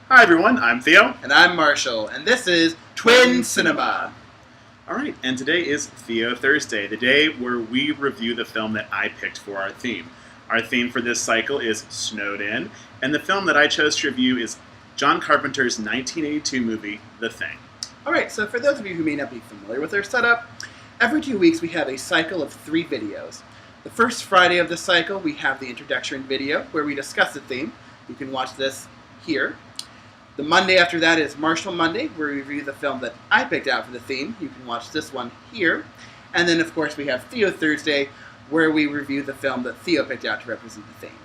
Hi everyone, I'm Theo. And I'm Marshall, and this is Twin Cinema. Alright, and today is Theo Thursday, the day where we review the film that I picked for our theme. Our theme for this cycle is Snowed In, and the film that I chose to review is John Carpenter's 1982 movie, The Thing. Alright, so for those of you who may not be familiar with our setup, every 2 weeks we have a cycle of 3 videos. The first Friday of the cycle we have the introduction video where we discuss the theme. You can watch this here. The Monday after that is Marshall Monday, where we review the film that I picked out for the theme. You can watch this one here. And then, of course, we have Theo Thursday, where we review the film that Theo picked out to represent the theme.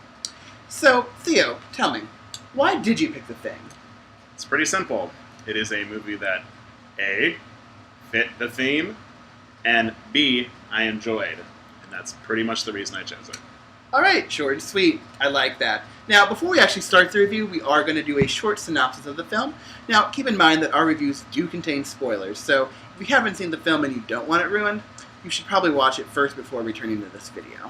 So, Theo, tell me, why did you pick The Thing? It's pretty simple. It is a movie that, A, fit the theme, and B, I enjoyed. And that's pretty much the reason I chose it. Alright, short and sweet. I like that. Now, before we actually start the review, we are going to do a short synopsis of the film. Now, keep in mind that our reviews do contain spoilers, so if you haven't seen the film and you don't want it ruined, you should probably watch it first before returning to this video.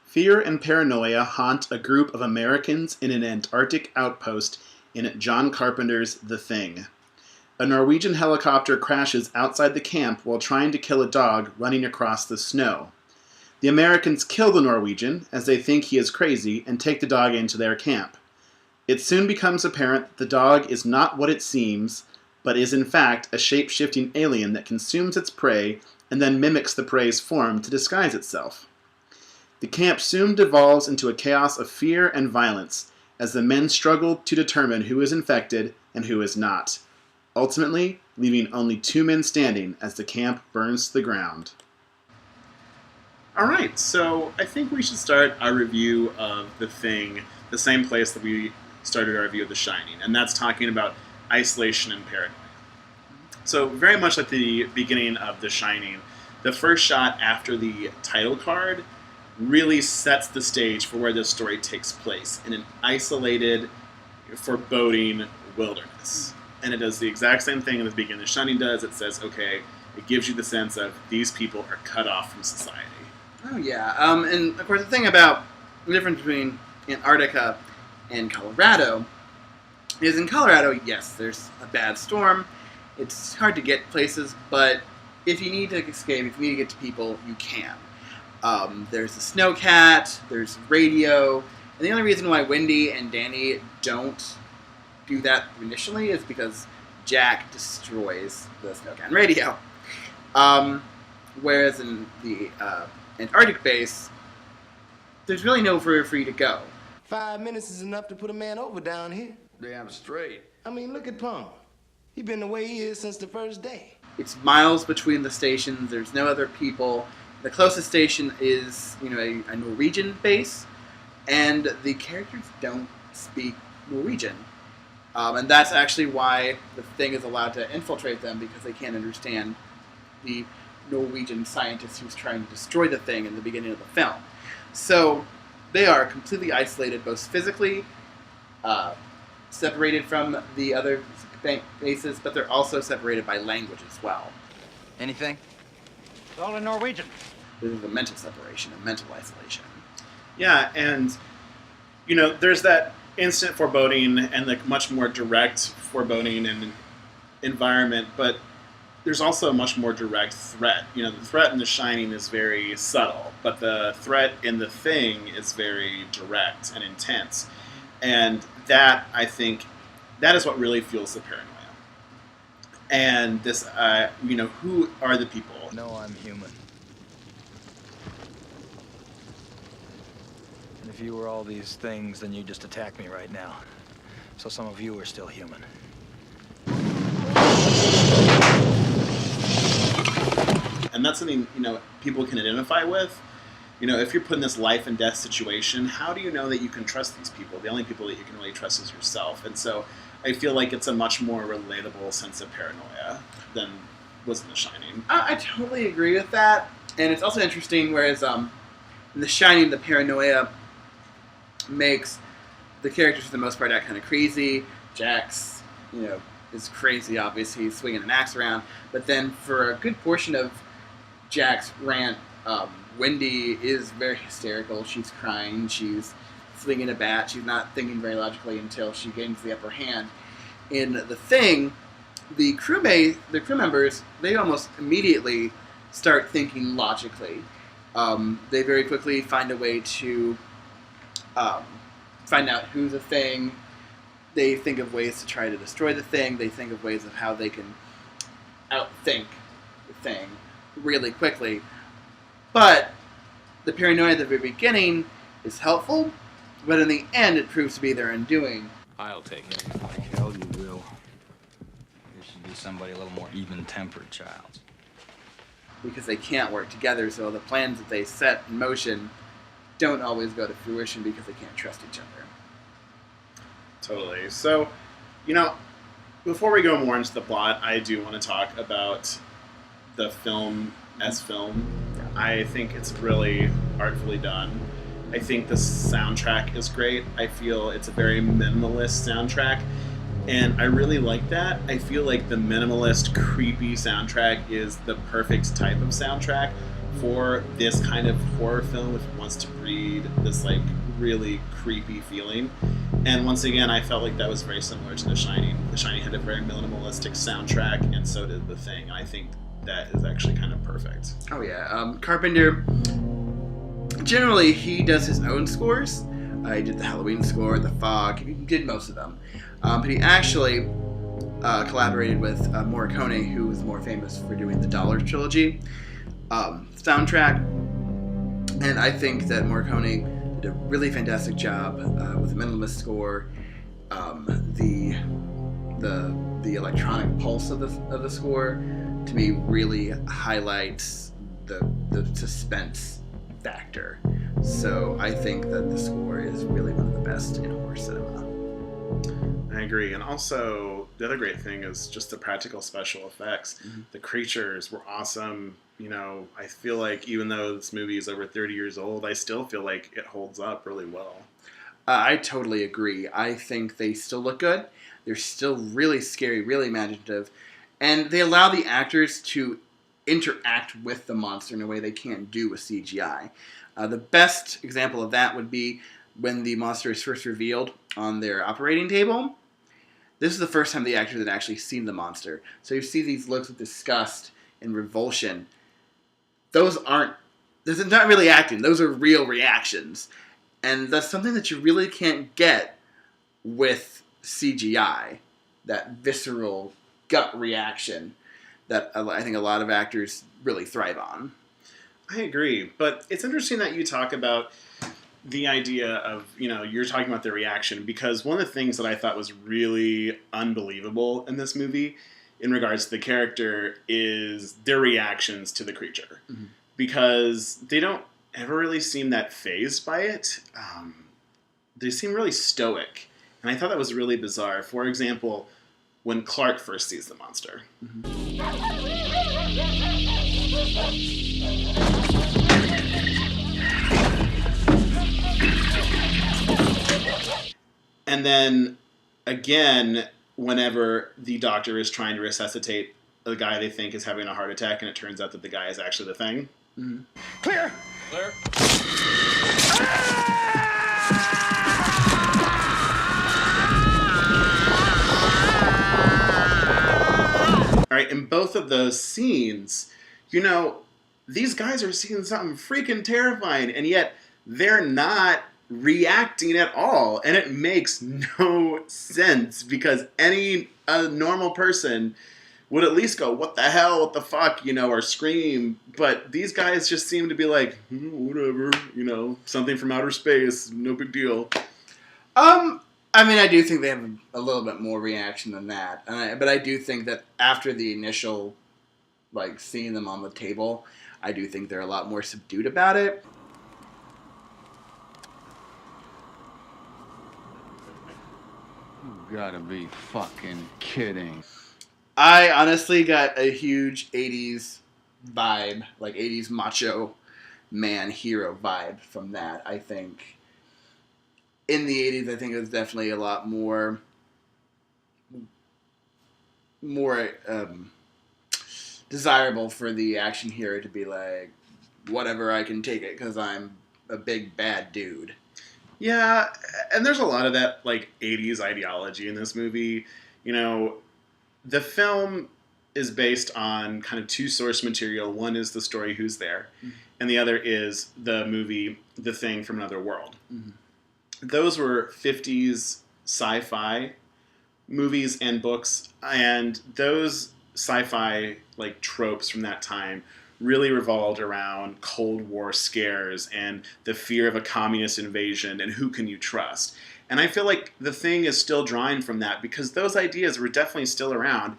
Fear and paranoia haunt a group of Americans in an Antarctic outpost in John Carpenter's The Thing. A Norwegian helicopter crashes outside the camp while trying to kill a dog running across the snow. The Americans kill the Norwegian, as they think he is crazy, and take the dog into their camp. It soon becomes apparent that the dog is not what it seems, but is in fact a shape-shifting alien that consumes its prey and then mimics the prey's form to disguise itself. The camp soon devolves into a chaos of fear and violence, as the men struggle to determine who is infected and who is not, ultimately leaving only 2 men standing as the camp burns to the ground. Alright, so I think we should start our review of The Thing the same place that we started our review of The Shining, and that's talking about isolation and paranoia. So very much like the beginning of The Shining, the first shot after the title card really sets the stage for where this story takes place in an isolated, foreboding wilderness. And it does the exact same thing at the beginning of The Shining does. It says, okay, it gives you the sense of these people are cut off from society. Oh, yeah. And, of course, the thing about the difference between Antarctica and Colorado is in Colorado, yes, there's a bad storm. It's hard to get places, but if you need to escape, if you need to get to people, you can. There's the snowcat, there's radio, and the only reason why Wendy and Danny don't do that initially is because Jack destroys the snowcat radio. Whereas in the Antarctic base, there's really nowhere for you to go. 5 minutes is enough to put a man over down here. Damn straight. I mean, look at Plum. He been the way he is since the first day. It's miles between the stations. There's no other people. The closest station is, a Norwegian base, and the characters don't speak Norwegian. And that's actually why the Thing is allowed to infiltrate them, because they can't understand the Norwegian scientist who's trying to destroy the Thing in the beginning of the film. So they are completely isolated, both physically, separated from the other bases, but they're also separated by language as well. Anything? It's all in Norwegian. This is a mental separation, a mental isolation. Yeah, and, there's that instant foreboding and much more direct foreboding and environment, but there's also a much more direct threat. The threat in The Shining is very subtle, but the threat in The Thing is very direct and intense. And that, I think, that is what really fuels the paranoia. And this, who are the people? No, I'm human. And if you were all these things, then you'd just attack me right now. So some of you are still human. And that's something, people can identify with. If you're put in this life and death situation, how do you know that you can trust these people? The only people that you can really trust is yourself. And so I feel like it's a much more relatable sense of paranoia than was in The Shining. I totally agree with that. And it's also interesting, whereas in The Shining, the paranoia makes the characters for the most part act kind of crazy. Jack's, is crazy, obviously. He's swinging an axe around. But then for a good portion of Jack's rant, Wendy is very hysterical. She's crying. She's swinging a bat. She's not thinking very logically until she gains the upper hand. In The Thing, the crew members, they almost immediately start thinking logically. They very quickly find a way to find out who's the Thing. They think of ways to try to destroy the Thing. They think of ways of how they can outthink the Thing really quickly. But the paranoia at the very beginning is helpful, but in the end it proves to be their undoing. I'll take it. Like hell you will. There should be somebody a little more even-tempered, child. Because they can't work together, so the plans that they set in motion don't always go to fruition because they can't trust each other. Totally. So, before we go more into the plot, I do want to talk about the film as film. I think it's really artfully done. I think the soundtrack is great. I feel it's a very minimalist soundtrack, and I really like that. I feel like the minimalist, creepy soundtrack is the perfect type of soundtrack for this kind of horror film if it wants to breed this like really creepy feeling. And once again, I felt like that was very similar to The Shining. The Shining had a very minimalistic soundtrack, and so did The Thing. And I think that is actually kind of perfect. Oh yeah, Carpenter, generally he does his own scores. He did the Halloween score, The Fog, he did most of them. But he actually collaborated with Morricone, who was more famous for doing the Dollar Trilogy soundtrack. And I think that Morricone did a really fantastic job with the minimalist score, the electronic pulse of the score. To me, really highlights the suspense factor. So I think that the score is really one of the best in horror cinema. I agree. And also, the other great thing is just the practical special effects. Mm-hmm. The creatures were awesome. I feel like even though this movie is over 30 years old, I still feel like it holds up really well. I totally agree. I think they still look good. They're still really scary, really imaginative. And they allow the actors to interact with the monster in a way they can't do with CGI. The best example of that would be when the monster is first revealed on their operating table. This is the first time the actors had actually seen the monster. So you see these looks of disgust and revulsion. Those not really acting. Those are real reactions. And that's something that you really can't get with CGI. That visceral gut reaction that I think a lot of actors really thrive on. I agree. But it's interesting that you talk about the idea of, you're talking about the reaction, because one of the things that I thought was really unbelievable in this movie in regards to the character is their reactions to the creature. Mm-hmm. Because they don't ever really seem that fazed by it. They seem really stoic. And I thought that was really bizarre. For example, when Clark first sees the monster. Mm-hmm. And then, again, whenever the doctor is trying to resuscitate a guy they think is having a heart attack, and it turns out that the guy is actually the Thing. Mm-hmm. Clear! Clear. All right, in both of those scenes, these guys are seeing something freaking terrifying, and yet they're not reacting at all. And it makes no sense, because a normal person would at least go, what the hell, what the fuck, or scream. But these guys just seem to be like, whatever, something from outer space, no big deal. I do think they have a little bit more reaction than that. But I do think that after the initial, seeing them on the table, I do think they're a lot more subdued about it. You gotta be fucking kidding. I honestly got a huge 80s vibe, 80s macho man hero vibe from that. I think in the 80s, I think it was definitely a lot more desirable for the action hero to be like, whatever, I can take it because I'm a big bad dude. Yeah, and there's a lot of that, like, 80s ideology in this movie. You know, the film is based on kind of two source material. One is the story Who's There, and the other is the movie The Thing from Another World. Mm-hmm. Those were 50s sci-fi movies and books, and those sci-fi, like, tropes from that time really revolved around Cold War scares and the fear of a communist invasion and who can you trust. And I feel like The Thing is still drawing from that because those ideas were definitely still around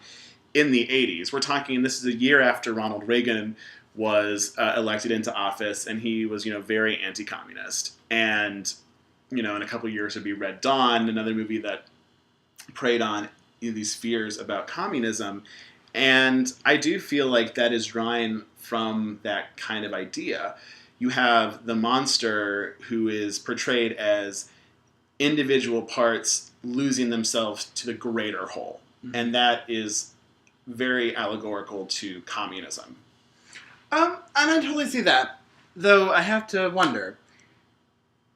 in the 80s. We're talking, this is a year after Ronald Reagan was elected into office, and he was, very anti-communist. And, in a couple of years would be Red Dawn, another movie that preyed on these fears about communism. And I do feel like that is drawing from that kind of idea. You have the monster who is portrayed as individual parts losing themselves to the greater whole. Mm-hmm. And that is very allegorical to communism. And I totally see that. Though I have to wonder,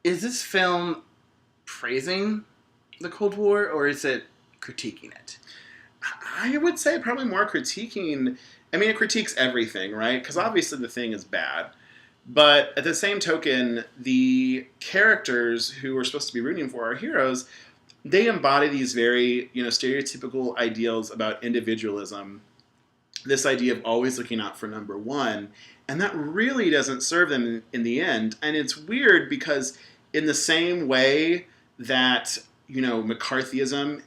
is this film praising the Cold War, or is it critiquing it? I would say probably more critiquing. I mean, it critiques everything, right? Because obviously The Thing is bad. But at the same token, the characters who we're supposed to be rooting for, our heroes, they embody these very, stereotypical ideals about individualism. This idea of always looking out for number one. And that really doesn't serve them in the end. And it's weird because in the same way that, McCarthyism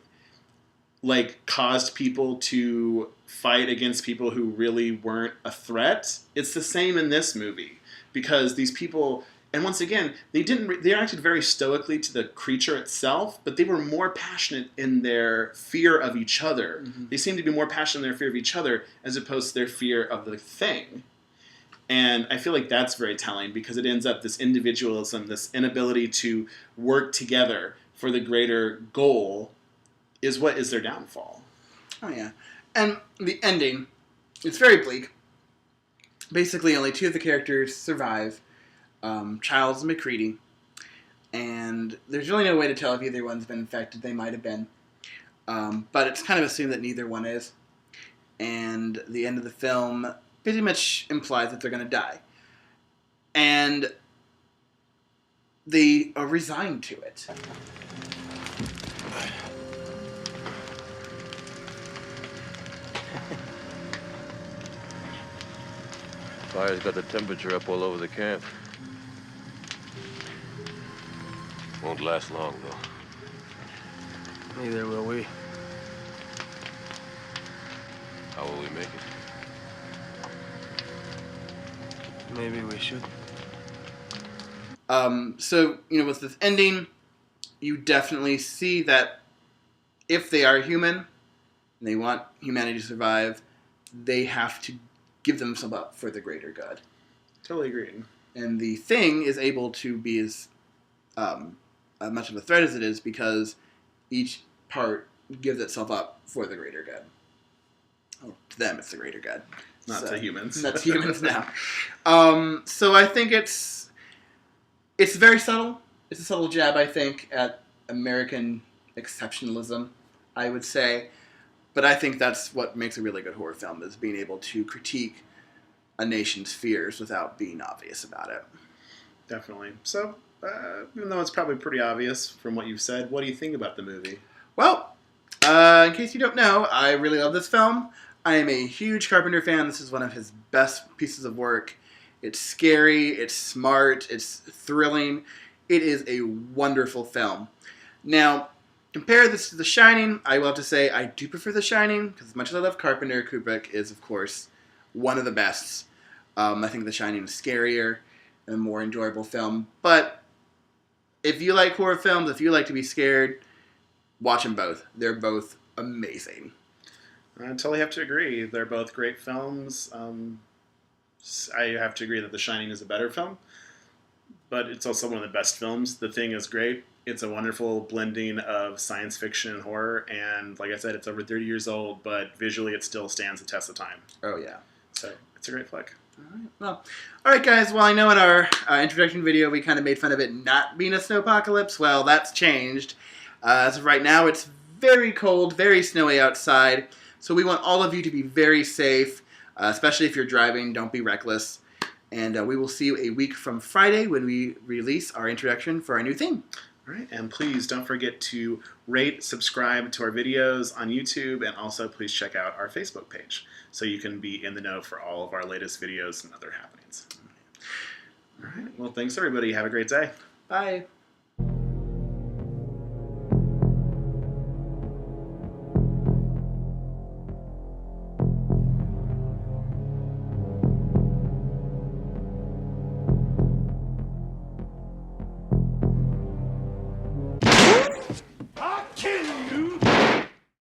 caused people to fight against people who really weren't a threat, it's the same in this movie. Because these people, and once again, they acted very stoically to the creature itself, but they were more passionate in their fear of each other. Mm-hmm. They seemed to be more passionate in their fear of each other as opposed to their fear of the thing. And I feel like that's very telling because it ends up this individualism, this inability to work together for the greater goal is what is their downfall. Oh, yeah. And the ending, it's very bleak. Basically, only two of the characters survive, Childs and McCready. And there's really no way to tell if either one's been infected. They might have been. But it's kind of assumed that neither one is. And the end of the film pretty much implies that they're going to die. And they are resigned to it. Fire's got the temperature up all over the camp. Won't last long, though. Neither will we. How will we make it? Maybe we should. So, with this ending, you definitely see that if they are human, and they want humanity to survive, they have to give themselves up for the greater good. Totally agreed. And the Thing is able to be as much of a threat as it is because each part gives itself up for the greater good. Oh, to them, it's the greater good. Not to humans. Not to humans now. So I think it's very subtle. It's a subtle jab, I think, at American exceptionalism, I would say. But I think that's what makes a really good horror film, is being able to critique a nation's fears without being obvious about it. Definitely. So, even though it's probably pretty obvious from what you've said, what do you think about the movie? Well, in case you don't know, I really love this film. I am a huge Carpenter fan. This is one of his best pieces of work. It's scary, it's smart, it's thrilling. It is a wonderful film. Now, compare this to The Shining. I will have to say I do prefer The Shining, because as much as I love Carpenter, Kubrick is, of course, one of the best. I think The Shining is scarier and a more enjoyable film. But if you like horror films, if you like to be scared, watch them both. They're both amazing. I totally have to agree. They're both great films. I have to agree that The Shining is a better film, but it's also one of the best films. The Thing is great. It's a wonderful blending of science fiction and horror, and like I said, it's over 30 years old, but visually it still stands the test of time. Oh, yeah. So it's a great flick. All right, guys. Well, I know in our introduction video we kind of made fun of it not being a snowpocalypse. Well, that's changed. As of right now, it's very cold, very snowy outside. So we want all of you to be very safe, especially if you're driving. Don't be reckless. And we will see you a week from Friday when we release our introduction for our new theme. All right, and please don't forget to rate, subscribe to our videos on YouTube, and also please check out our Facebook page so you can be in the know for all of our latest videos and other happenings. All right, well, thanks everybody. Have a great day. Bye.